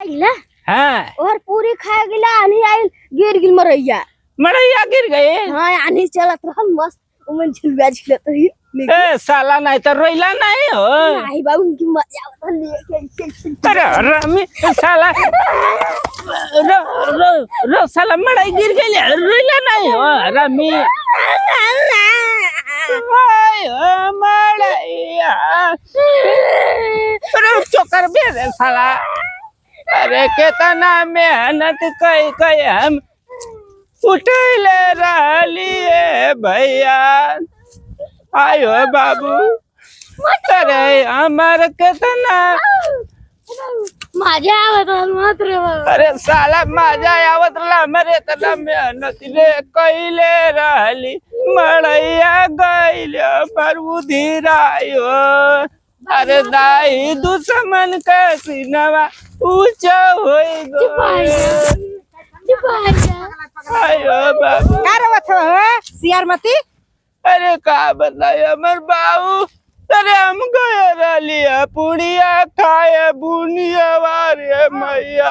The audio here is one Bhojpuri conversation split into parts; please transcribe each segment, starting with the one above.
गिला हाँ और पूरी खा गिला आनी आई गिर गिल मड़ैया गिर गए। हाँ आनी चलत रहल मस्त उमन झुलवा झुलत रही ए साला नहीं तो रोइला नहीं हो। नहीं बाबू उनकी मजा आवत लेके अरे रमी साला रो रो रो साला मड़ाई गिर गई रोइला नहीं हो रमी। मड़ैया अरे चोकर बे साला। अरे कितना मेहनत कई कई हम उठले रहिए भैया। आयो बाबू अरे हमार कितना मजा आवत मत रे अरे साला मजा आवत मेरे इतना मेहनत रे कइले रहली मड़ैया गइल पर उधर आयो। अरे दाई दुश्मन के सीनवा ऊंचा होई गो। आयो बाबू का रवत हो सियारमती। अरे का बताए हमर बाबू। अरे हम गए रलिया पुड़िया खाए बुनिया वारे मैया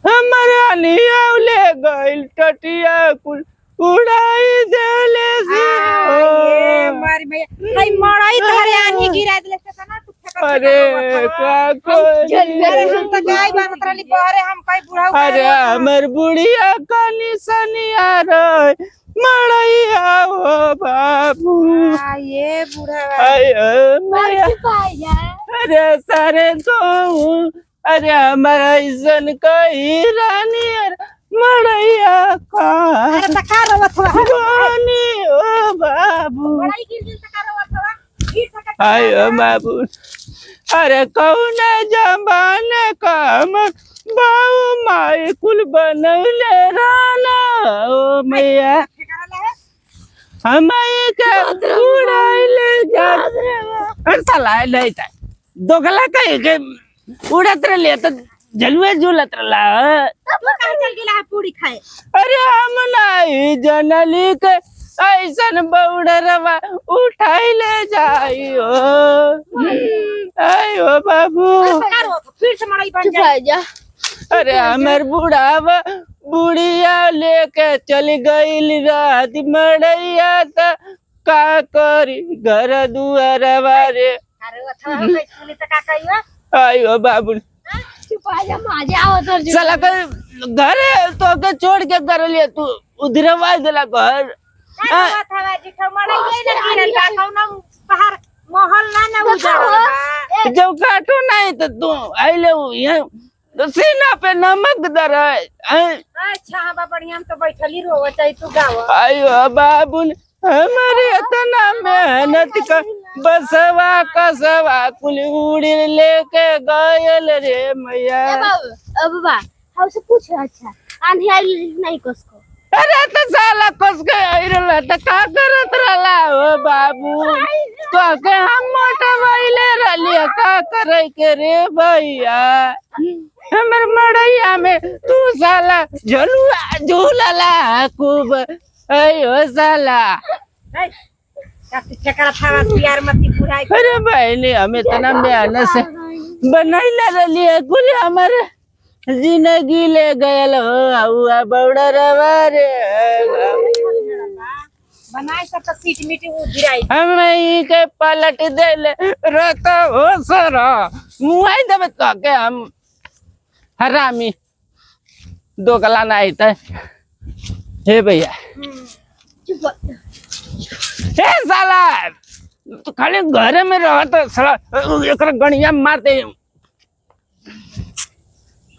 हमारे अनिया ले गइल टटिया कुल उड़ाई देले से। ये मारी मैया हई मड़ई धरे आनी गिरा देले से ना तू फेंक। अरे का कोई अरे हम त गाय बानत रहली बहरे हम कई बुढ़ाऊ। अरे हमर बुढ़िया का निशानिया रे मड़ैया ओ बाबू। ये बुढ़ा मैया अरे सारे तो अरे हमारा इसन कही रानी मड़ैया का अरे त का रवत हो रानी ओ बाबू। मड़ई गिर गेल त का रवत हो गिर सकत। आयो बाबू अरे कौन जमाने का हमर बाऊ माई कुल बनौले राना ओ मैया हमारे का उड़ाइले जाते। अरे साला नहीं था दोगला कहीं के उड़त रहे तो जलुए झूलत रहा। तब कहां चल गेला है पूरी खाए। अरे हम नहीं जनली के ऐसन बौड़रवा उठाई ले जाइयो। आयो बाबू फिर से मड़ई बन जाए। अरे हमर बुढ़ावा बुढ़िया लेके चल गई रात मड़ैया त का करी घर दुआर वारे। अरे अथवा हम सुनी त का कहियो। आयो बाबू मजा आवत साला कर घर तो के छोड़ के कर लिया तू उधर वाज देला घर। अथवा जिठो मड़ई ना गिरल बा कौनो बाहर महल ना उजाड़ल बा। जब काटो नहीं तो तू आइले यहाँ तो सीना पे नमक दर है। अच्छा हाँ बा बढ़िया हम तो बैठली रोव चाहे तू गाव। आयो बाबू हमारे इतना मेहनत का बसवा कसवा कुल उड़ लेके गयल रे मैया। अब बा हमसे पूछ अच्छा आंधी आई नहीं कसको। अरे तो साला कस के आइरला त का करत रहला ओ बाबू। तो के हम मोटा वइले रहलिए का करे के रे भैया। हमर मड़ैया में तू साला झलुआ झूलला खूब। अयो साला ठेकरा थावा सियारमती बुढ़ाई। अरे भाई हम इतना मेहनत से बनैले रहलिए कुल हमारे जिंदगी ले गयल हो बौड़रवा रे। बनाए सब सीट मीटी गिराई हम ई के पलट देले रत हो सरा मुआई देबे तो के हम हरामी दोगला नहीं था। हे भैया हे साला तो खाली घर में रहत साला एकरा गणिया मारते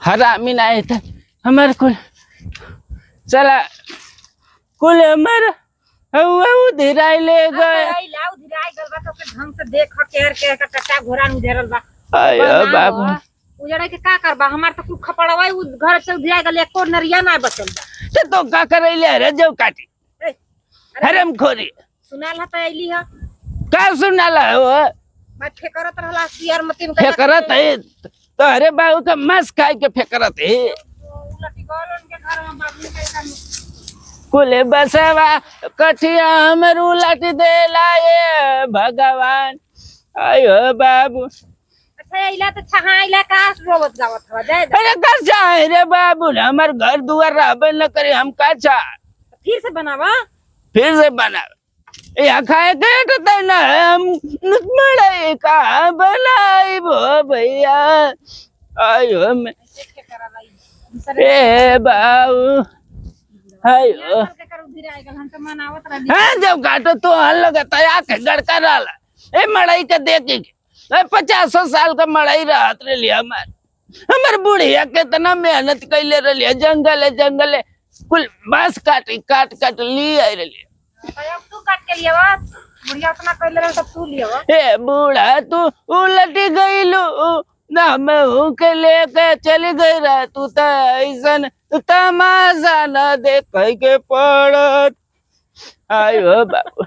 हरामी नहीं था हमारे कुल चला कुल हमारा उधर आई ले गए। उधराई गल बा तो के ढंग से देख केर के टट्टा घोड़ा उधरल बा। आयो बाबू उजड़े के का करबा हमार तो कुल खपड़वा घर से उधराई गल एको नरिया ना बचल बा। तो का करैले रे जो काटी हरम खोरी सुनाल ह त आइली ह का सुनाला हो मैं फेकरत रहला सियारमती में फेकरत है तो अरे बाबू का मांस खाए के फेकरत है। उलटी गलन के घर में बाबू के काम कुले बसवा कठिया हमर उलट देला ये भगवान। आयो बाबू से इला तो छहा इला का रोवत गावत हवा जाए अरे का चाहे रे बाबू हमार घर दुआर रहबे न करे हम का चाह फिर से बनावा फिर से बना या खाए के तो ना हम मड़ई का बनाई भो भैया आयो मैं ए बाबू आयो हाँ जब काटो तो हल लगता है आके गड़का डाला ए मड़ई के देखी 50 साल का मड़ई रहत रही हमार बुढ़िया कितना मेहनत कैले रही जंगल है कुल बांस काट काट ली आई रही तू काट के लिए बस बुढ़िया उतना कैले रह तब तू लियो ए बूढ़ा तू उलट गईलू ना मैं हूँ के लेके चली गई रह तू तो ऐसन तमाशा न देख के पड़त आयो बाबू